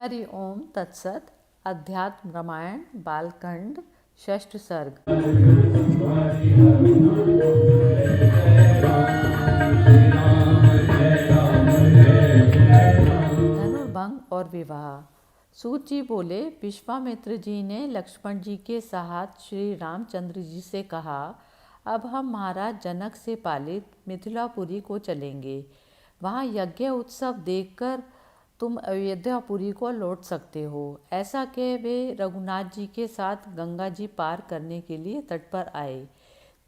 हरि ओम तत्सत। अध्यात्म रामायण बालखंड षष्ठ सर्ग। धनुर्भंग और विवाह। सूत जी बोले, विश्वामित्र जी ने लक्ष्मण जी के साथ श्री रामचंद्र जी से कहा, अब हम महाराज जनक से पालित मिथिलापुरी को चलेंगे। वहाँ यज्ञ उत्सव देखकर तुम अयोध्यापुरी को लौट सकते हो। ऐसा कह वे रघुनाथ जी के साथ गंगा जी पार करने के लिए तट पर आए।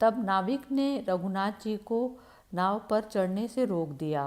तब नाविक ने रघुनाथ जी को नाव पर चढ़ने से रोक दिया।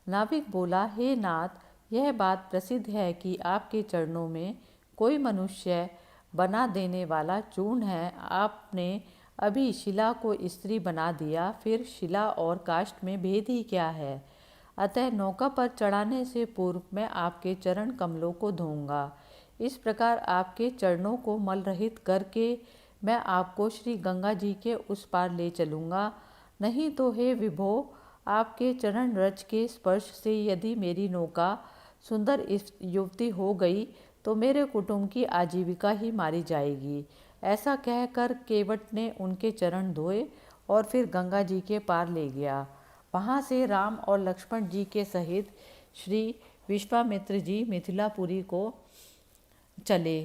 नाविक बोला, हे नाथ, यह बात प्रसिद्ध है कि आपके चरणों में कोई मनुष्य बना देने वाला चूर्ण है। आपने अभी शिला को स्त्री बना दिया, फिर शिला और काष्ठ में भेद ही क्या है। अतः नौका पर चढ़ाने से पूर्व मैं आपके चरण कमलों को धोऊंगा। इस प्रकार आपके चरणों को मल रहित करके मैं आपको श्री गंगा जी के उस पार ले चलूँगा। नहीं तो हे विभो, आपके चरण रज के स्पर्श से यदि मेरी नौका सुंदर युवती हो गई तो मेरे कुटुंब की आजीविका ही मारी जाएगी। ऐसा कहकर केवट ने उनके चरण धोए और फिर गंगा जी के पार ले गया। वहाँ से राम और लक्ष्मण जी के सहित श्री विश्वामित्र जी मिथिलापुरी को चले।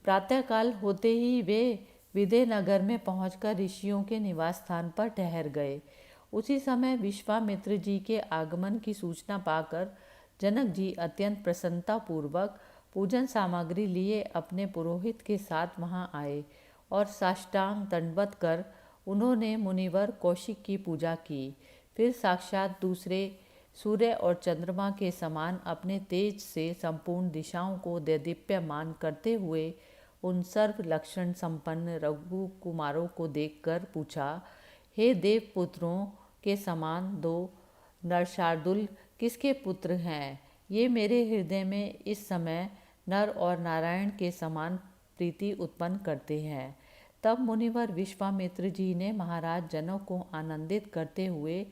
प्रातःकाल होते ही वे विदेनगर में पहुंचकर ऋषियों के निवास स्थान पर ठहर गए। उसी समय विश्वामित्र जी के आगमन की सूचना पाकर जनक जी अत्यंत प्रसन्नता पूर्वक पूजन सामग्री लिए अपने पुरोहित के साथ वहां आए और साष्टांग दंडवत कर उन्होंने मुनिवर कौशिक की पूजा की। फिर साक्षात दूसरे सूर्य और चंद्रमा के समान अपने तेज से संपूर्ण दिशाओं को देदीप्यमान करते हुए उन सर्व लक्षण संपन्न रघु कुमारों को देखकर पूछा, हे देवपुत्रों के समान दो नरशार्दुल किसके पुत्र हैं? ये मेरे हृदय में इस समय नर और नारायण के समान प्रीति उत्पन्न करते हैं। तब मुनिवर विश्वामित्र जी ने महाराज जनक को आनंदित करते हुए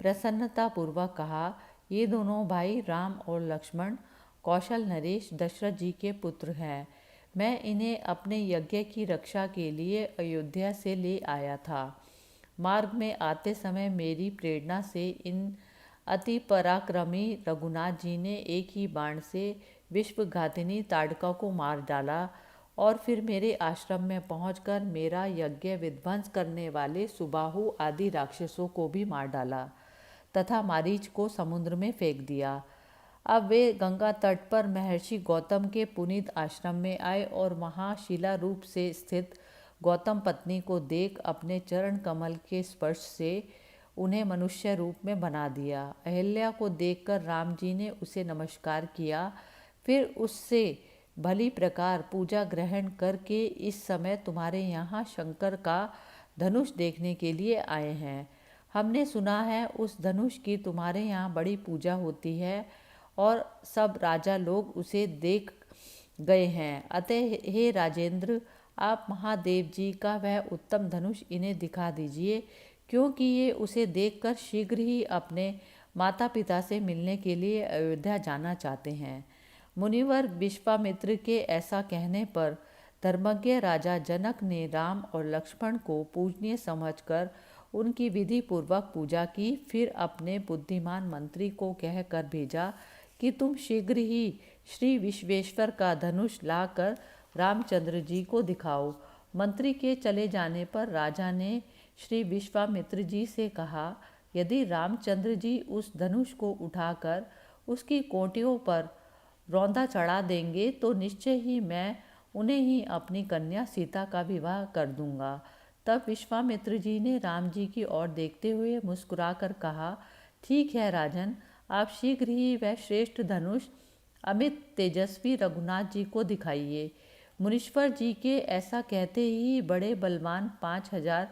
प्रसन्नतापूर्वक कहा, ये दोनों भाई राम और लक्ष्मण कौशल नरेश दशरथ जी के पुत्र हैं। मैं इन्हें अपने यज्ञ की रक्षा के लिए अयोध्या से ले आया था। मार्ग में आते समय मेरी प्रेरणा से इन अति पराक्रमी रघुनाथ जी ने एक ही बाण से विश्वघातिनी ताड़का को मार डाला और फिर मेरे आश्रम में पहुंचकर मेरा यज्ञ विध्वंस करने वाले सुबाहु आदि राक्षसों को भी मार डाला तथा मारीच को समुद्र में फेंक दिया। अब वे गंगा तट पर महर्षि गौतम के पुनीत आश्रम में आए और वहाँ शिला रूप से स्थित गौतम पत्नी को देख अपने चरण कमल के स्पर्श से उन्हें मनुष्य रूप में बना दिया। अहिल्या को देखकर राम जी ने उसे नमस्कार किया, फिर उससे भली प्रकार पूजा ग्रहण करके इस समय तुम्हारे यहाँ शंकर का धनुष देखने के लिए आए हैं। हमने सुना है उस धनुष की तुम्हारे यहाँ बड़ी पूजा होती है और सब राजा लोग उसे देख गए हैं। अतः हे राजेंद्र, आप महादेव जी का वह उत्तम धनुष इन्हें दिखा दीजिए, क्योंकि ये उसे देखकर शीघ्र ही अपने माता पिता से मिलने के लिए अयोध्या जाना चाहते हैं। मुनिवर विश्वामित्र के ऐसा कहने पर धर्मज्ञ राजा जनक ने राम और लक्ष्मण को पूजनीय समझकर उनकी विधि पूर्वक पूजा की। फिर अपने बुद्धिमान मंत्री को कहकर भेजा कि तुम शीघ्र ही श्री विश्वेश्वर का धनुष लाकर रामचंद्र जी को दिखाओ। मंत्री के चले जाने पर राजा ने श्री विश्वामित्र जी से कहा, यदि रामचंद्र जी उस धनुष को उठाकर उसकी कोटियों पर रौंदा चढ़ा देंगे तो निश्चय ही मैं उन्हें ही अपनी कन्या सीता का विवाह कर दूंगा। तब विश्वामित्र जी ने राम जी की ओर देखते हुए मुस्कुराकर कहा, ठीक है राजन, आप शीघ्र ही वह श्रेष्ठ धनुष अमित तेजस्वी रघुनाथ जी को दिखाइए। मुनीश्वर जी के ऐसा कहते ही बड़े बलवान 5000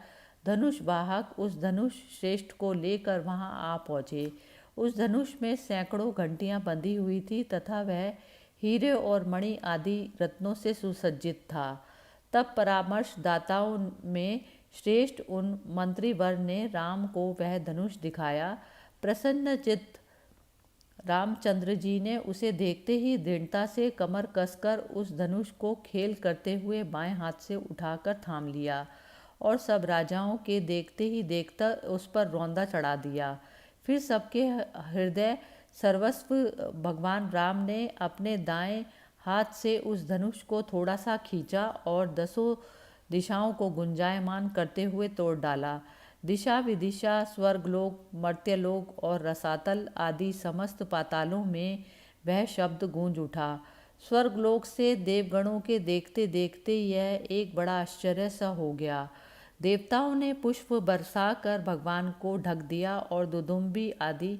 धनुष वाहक उस धनुष श्रेष्ठ को लेकर वहां आ पहुँचे। उस धनुष में सैकड़ों घंटियां बंधी हुई थी तथा वह हीरे और मणि आदि रत्नों से सुसज्जित था। तब परामर्शदाताओं में श्रेष्ठ उन मंत्रीवर ने राम को वह धनुष दिखाया। प्रसन्नचित्त रामचंद्र जी ने उसे देखते ही दृढ़ता से कमर कसकर उस धनुष को खेल करते हुए बाएं हाथ से उठाकर थाम लिया और सब राजाओं के देखते ही देखता उस पर रौंदा चढ़ा दिया। फिर सबके हृदय सर्वस्व भगवान राम ने अपने दाएं हाथ से उस धनुष को थोड़ा सा खींचा और 10 दिशाओं को गुंजायमान करते हुए तोड़ डाला। दिशा विदिशा, स्वर्गलोक, मर्त्यलोक और रसातल आदि समस्त पातालों में वह शब्द गूंज उठा। स्वर्गलोक से देवगणों के देखते देखते यह एक बड़ा आश्चर्य सा हो गया। देवताओं ने पुष्प बरसा कर भगवान को ढक दिया और दुदुम्बी आदि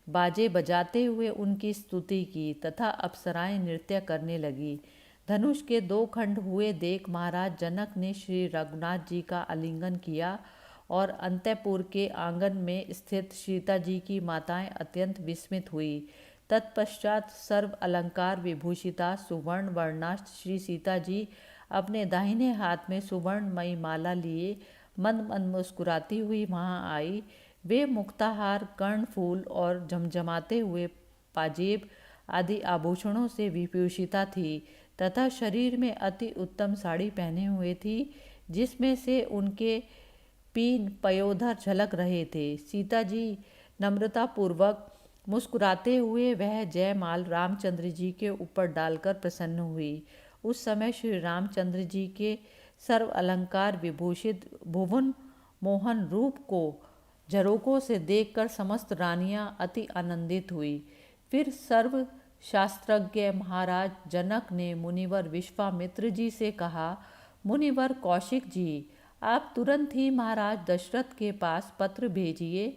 बाजे बजाते हुए उनकी स्तुति की तथा अप्सराएं नृत्य करने लगी। धनुष के 2 खंड हुए देख महाराज जनक ने श्री रघुनाथ जी का आलिंगन किया और अंतःपुर के आंगन में स्थित सीता जी की माताएं अत्यंत विस्मित हुई। तत्पश्चात सर्व अलंकार विभूषिता सुवर्ण वर्णाष्ट श्री सीता जी अपने दाहिने हाथ में सुवर्णमयी माला लिए मंद मंद मुस्कुराती हुई वहां आई। वे मुक्ताहार, कर्णफूल और झमझमाते हुए पाजेब आदि आभूषणों से विभूषिता थी तथा शरीर में अति उत्तम साड़ी पहने हुए थी, जिसमें से उनके पीन पयोधर झलक रहे थे। सीता जी नम्रतापूर्वक मुस्कुराते हुए वह जयमाल रामचंद्र जी के ऊपर डालकर प्रसन्न हुई। उस समय श्री रामचंद्र जी के सर्व अलंकार विभूषित भुवन मोहन रूप को झरोकों से देखकर समस्त रानियां अति आनंदित हुई। फिर सर्व शास्त्रज्ञ महाराज जनक ने मुनिवर विश्वामित्र जी से कहा, मुनिवर कौशिक जी, आप तुरंत ही महाराज दशरथ के पास पत्र भेजिए।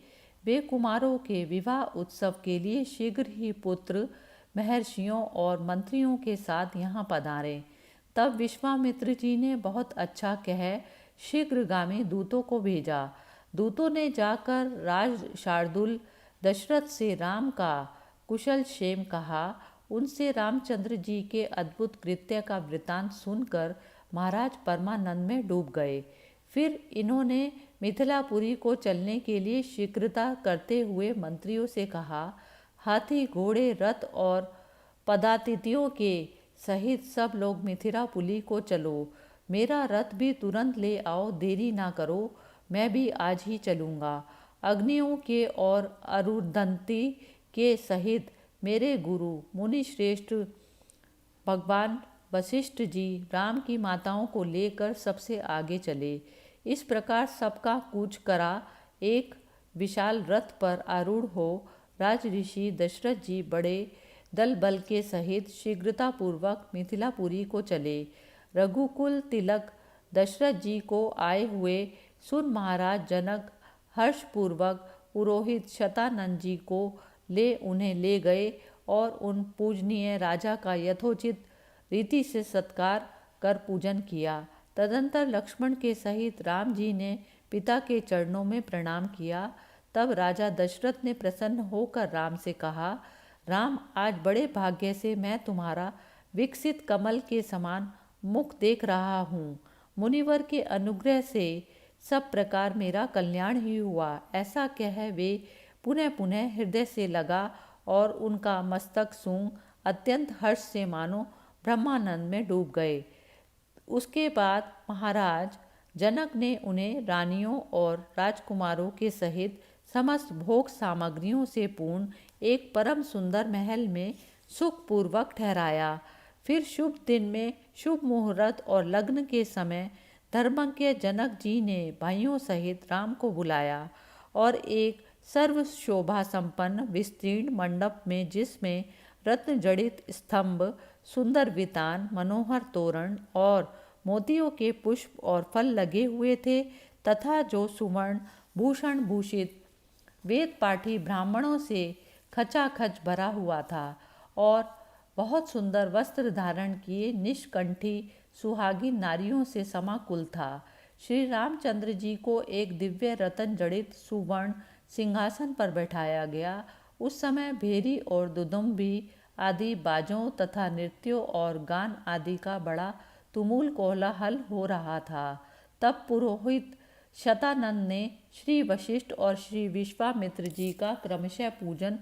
वे कुमारों के विवाह उत्सव के लिए शीघ्र ही पुत्र, महर्षियों और मंत्रियों के साथ यहाँ पधारें। तब विश्वामित्र जी ने बहुत अच्छा कह शीघ्रगामी दूतों को भेजा। दूतों ने जाकर राज शार्दुल दशरथ से राम का कुशल क्षेम कहा। उनसे रामचंद्र जी के अद्भुत कृत्य का वृतांत सुनकर महाराज परमानंद में डूब गए। फिर इन्होंने मिथिलापुरी को चलने के लिए शीघ्रता करते हुए मंत्रियों से कहा, हाथी, घोड़े, रथ और पदातिथियों के सहित सब लोग मिथिलापुरी को चलो। मेरा रथ भी तुरंत ले आओ, देरी ना करो, मैं भी आज ही चलूँगा। अग्नियों के और अरुंधति के सहित मेरे गुरु मुनि श्रेष्ठ भगवान वशिष्ठ जी राम की माताओं को लेकर सबसे आगे चले। इस प्रकार सबका कूच करा एक विशाल रथ पर आरूढ़ हो राज ऋषि दशरथ जी बड़े दल बल के सहित शीघ्रतापूर्वक मिथिलापुरी को चले। रघुकुल तिलक दशरथ जी को आए हुए सुन महाराज जनक हर्षपूर्वक पुरोहित शतानंद जी को उन्हें ले गए और उन पूजनीय राजा का यथोचित रीति से सत्कार कर पूजन किया। तदंतर लक्ष्मण के सहित राम जी ने पिता के चरणों में प्रणाम किया। तब राजा दशरथ ने प्रसन्न होकर राम से कहा, राम, आज बड़े भाग्य से मैं तुम्हारा विकसित कमल के समान मुख देख रहा हूँ। मुनिवर के अनुग्रह से सब प्रकार मेरा कल्याण ही हुआ। ऐसा कह वे पुनः पुनः हृदय से लगा और उनका मस्तक सूंघ अत्यंत हर्ष से मानो ब्रह्मानंद में डूब गए। उसके बाद महाराज जनक ने उन्हें रानियों और राजकुमारों के सहित समस्त भोग सामग्रियों से पूर्ण एक परम सुंदर महल में सुखपूर्वक ठहराया। फिर शुभ दिन में शुभ मुहूर्त और लग्न के समय धर्मज्ञ जनक जी ने भाइयों सहित राम को बुलाया और एक सर्व शोभा संपन्न विस्तीर्ण मंडप में, जिसमें रत्न जड़ित स्तंभ, सुंदर वितान, मनोहर तोरण और मोतियों के पुष्प और फल लगे हुए थे तथा जो सुवर्ण भूषण भूषित वेद पाठी ब्राह्मणों से खचाखच भरा हुआ था और बहुत सुंदर वस्त्र धारण किए निष्कंठी सुहागिन नारियों से समाकुल था। श्री रामचंद्र जी को एक दिव्य रतन जड़ित सुवर्ण सिंहासन पर बैठाया गया। उस समय भेरी और दुदुम्बी आदि बाजों तथा नृत्यों और गान आदि का बड़ा तुमुल कोलाहल हो रहा था। तब पुरोहित शतानंद ने श्री वशिष्ठ और श्री विश्वामित्र जी का क्रमशः पूजन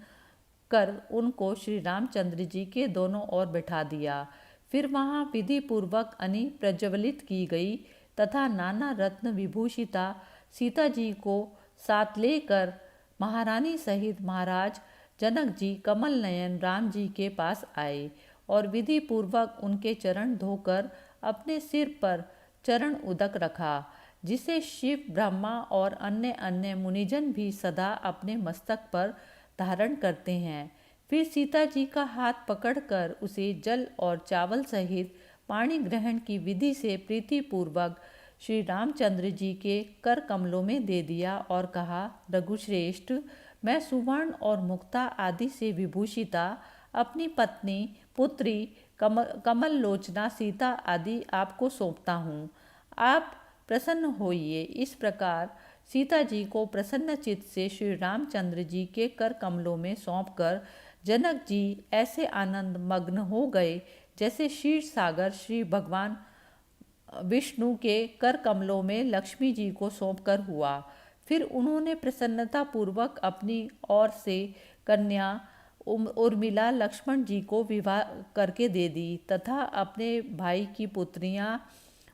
कर उनको श्री रामचंद्र जी के दोनों ओर बैठा दिया। फिर वहाँ विधि पूर्वक अग्नि प्रज्वलित की गई तथा नाना रत्न विभूषिता सीता जी को साथ लेकर महारानी सहित महाराज जनक जी कमल नयन राम जी के पास आए और विधि पूर्वक उनके चरण धोकर अपने सिर पर चरण उदक रखा, जिसे शिव, ब्रह्मा और अन्य अन्य मुनिजन भी सदा अपने मस्तक पर धारण करते हैं। फिर सीता जी का हाथ पकड़कर उसे जल और चावल सहित पाणी ग्रहण की विधि से प्रीतिपूर्वक श्री रामचंद्र जी के कर कमलों में दे दिया और कहा, रघुश्रेष्ठ, मैं सुवर्ण और मुक्ता आदि से विभूषिता अपनी पत्नी पुत्री कमल लोचना सीता आदि आपको सौंपता हूँ। आप प्रसन्न होइए। इस प्रकार सीता जी को प्रसन्न चित्त से श्री रामचंद्र जी के कर कमलों में सौंपकर जनक जी ऐसे आनंद मग्न हो गए जैसे क्षीर सागर श्री भगवान विष्णु के कर कमलों में लक्ष्मी जी को सौंपकर हुआ। फिर उन्होंने प्रसन्नता पूर्वक अपनी ओर से कन्या उर्मिला लक्ष्मण जी को विवाह करके दे दी तथा अपने भाई की पुत्रियां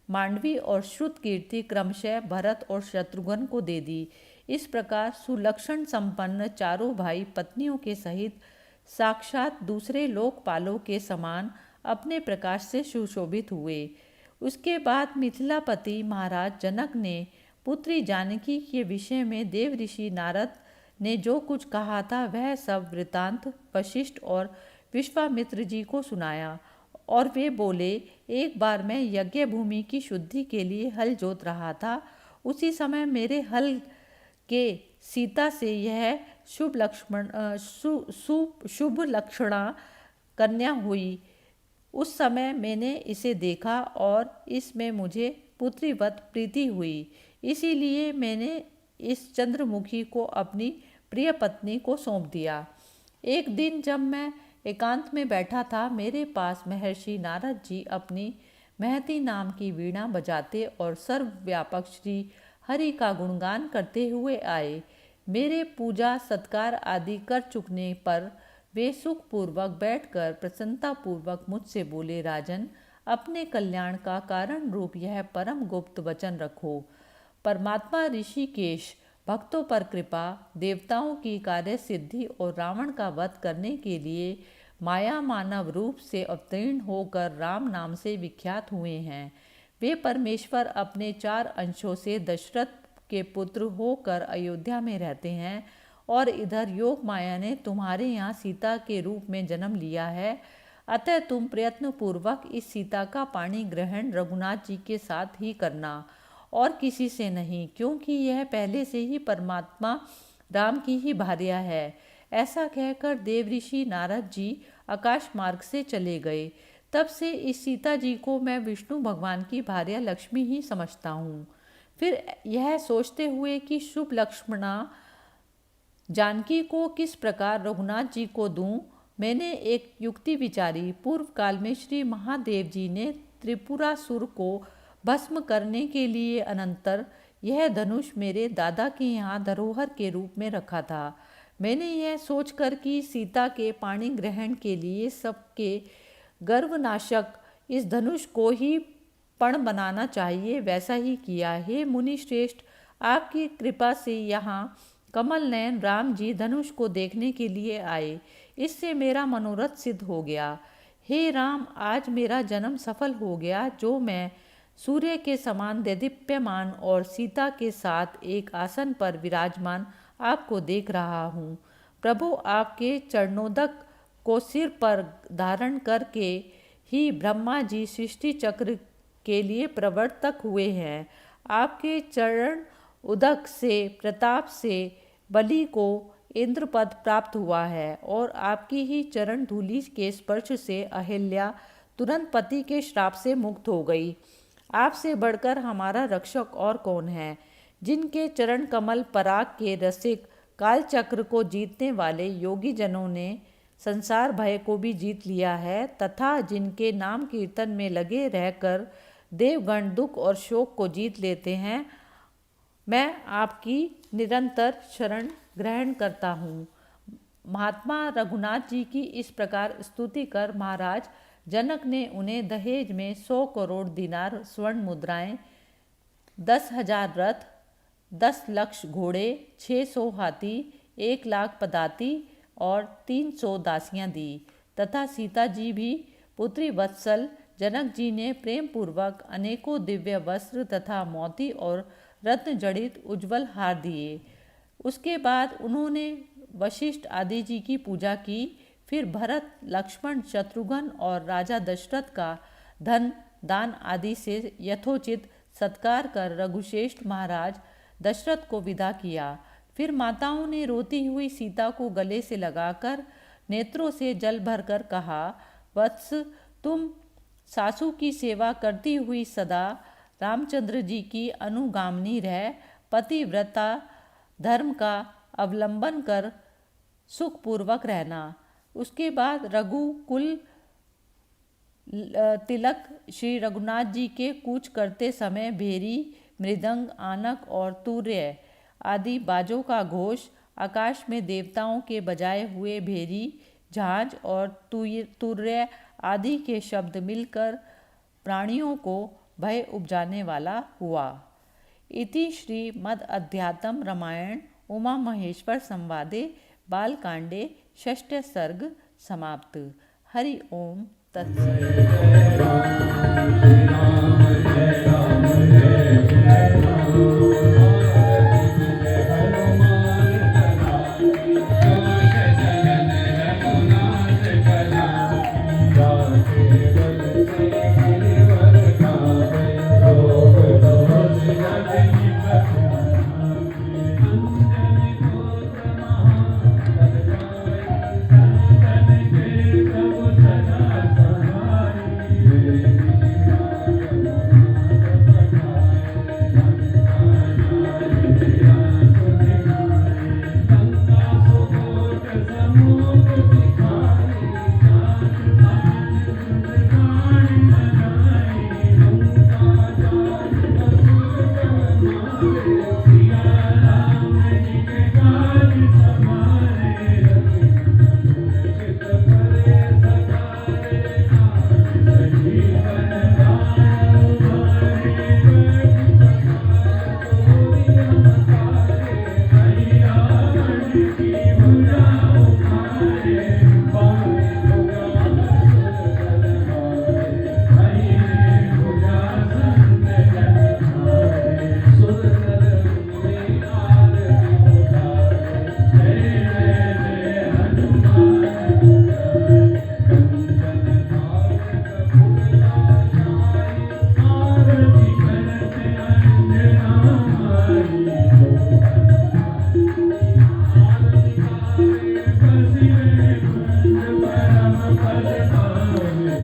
मांडवी और श्रुतकीर्ति क्रमशः भरत और शत्रुघ्न को दे दी। इस प्रकार सुलक्षण संपन्न चारों भाई पत्नियों के सहित साक्षात दूसरे लोकपालों के समान अपने प्रकाश से सुशोभित हुए। उसके बाद मिथिलापति महाराज जनक ने पुत्री जानकी के विषय में देव ऋषि नारद ने जो कुछ कहा था वह सब वृतांत वशिष्ठ और विश्वामित्र जी को सुनाया और वे बोले, एक बार मैं यज्ञ भूमि की शुद्धि के लिए हल जोत रहा था। उसी समय मेरे हल के सीता से यह शुभ लक्षणा कन्या हुई। उस समय मैंने इसे देखा और इसमें मुझे पुत्रीवत प्रीति हुई। इसीलिए मैंने इस चंद्रमुखी को अपनी प्रिय पत्नी को सौंप दिया। एक दिन जब मैं एकांत में बैठा था, मेरे पास महर्षि नारद जी अपनी महती नाम की वीणा बजाते और सर्वव्यापक श्री हरि का गुणगान करते हुए आए। मेरे पूजा सत्कार आदि कर चुकने पर वे सुखपूर्वक बैठकर प्रसन्नतापूर्वक मुझसे बोले, राजन, अपने कल्याण का कारण रूप यह परम गुप्त वचन रखो। परमात्मा ऋषिकेश भक्तों पर कृपा, देवताओं की कार्य सिद्धि और रावण का वध करने के लिए माया मानव रूप से अवतीर्ण होकर राम नाम से विख्यात हुए हैं। वे परमेश्वर अपने 4 अंशों से दशरथ के पुत्र होकर अयोध्या में रहते हैं और इधर योग माया ने तुम्हारे यहाँ सीता के रूप में जन्म लिया है। अतः तुम प्रयत्न पूर्वक इस सीता का पाणी ग्रहण रघुनाथ जी के साथ ही करना और किसी से नहीं, क्योंकि यह पहले से ही परमात्मा राम की ही भार्या है। ऐसा कहकर देव ऋषि नारद जी आकाश मार्ग से चले गए। तब से इस सीता जी को मैं विष्णु भगवान की भार्या लक्ष्मी ही समझता हूँ। फिर यह सोचते हुए कि शुभ लक्ष्मणा जानकी को किस प्रकार रघुनाथ जी को दूं, मैंने एक युक्ति विचारी। पूर्व काल में श्री महादेव जी ने त्रिपुरासुर को भस्म करने के लिए अनंतर यह धनुष मेरे दादा के यहाँ धरोहर के रूप में रखा था। मैंने यह सोचकर कि सीता के पाणी ग्रहण के लिए सबके गर्वनाशक इस धनुष को ही पण बनाना चाहिए, वैसा ही किया। हे मुनि श्रेष्ठ, आपकी कृपा से यहाँ कमल नयन राम जी धनुष को देखने के लिए आए। इससे मेरा मनोरथ सिद्ध हो गया। हे राम, आज मेरा जन्म सफल हो गया, जो मैं सूर्य के समान देदीप्यमान और सीता के साथ एक आसन पर विराजमान आपको देख रहा हूँ। प्रभु, आपके चरणोदक को सिर पर धारण करके ही ब्रह्मा जी सृष्टि चक्र के लिए प्रवर्तक हुए हैं। आपके चरण उदक से प्रताप से बलि को इंद्रपद प्राप्त हुआ है और आपकी ही चरण धूलि के स्पर्श से अहिल्या तुरंत पति के श्राप से मुक्त हो गई। आपसे बढ़कर हमारा रक्षक और कौन है? जिनके चरण कमल पराग के रसिक कालचक्र को जीतने वाले योगी जनों ने संसार भय को भी जीत लिया है तथा जिनके नाम कीर्तन में लगे रहकर देवगण दुख और शोक को जीत लेते हैं, मैं आपकी निरंतर शरण ग्रहण करता हूँ। महात्मा रघुनाथ जी की इस प्रकार स्तुति कर महाराज जनक ने उन्हें दहेज में 100 करोड़ दिनार स्वर्ण मुद्राएं, 10,000 रथ, 10 लाख घोड़े, 600 हाथी, 1 लाख पदाती और 300 दासियां दी तथा सीता जी भी पुत्री वत्सल जनक जी ने प्रेम पूर्वक अनेकों दिव्य वस्त्र तथा मोती और रत्न जड़ित उज्जवल हार दिए। उसके बाद उन्होंने वशिष्ठ आदि जी की पूजा की। फिर भरत, लक्ष्मण, शत्रुघ्न और राजा दशरथ का धन दान आदि से यथोचित सत्कार कर रघुश्रेष्ठ महाराज दशरथ को विदा किया। फिर माताओं ने रोती हुई सीता को गले से लगाकर नेत्रों से जल भरकर कहा, वत्स, तुम सासू की सेवा करती हुई सदा रामचंद्र जी की अनुगामिनी रह पतिव्रता धर्म का अवलंबन कर सुखपूर्वक रहना। उसके बाद रघुकुल तिलक श्री रघुनाथ जी के कूच करते समय भेरी, मृदंग, आनक और तुर्य आदि बाजों का घोष, आकाश में देवताओं के बजाए हुए भेरी, झांझ और तुर्य आदि के शब्द मिलकर प्राणियों को भय उपजाने वाला हुआ। इति श्री मद् अध्यात्म रामायण उमा महेश्वर संवादे बालकांडे षष्ठ सर्ग समाप्त। हरि ओम तत्सत।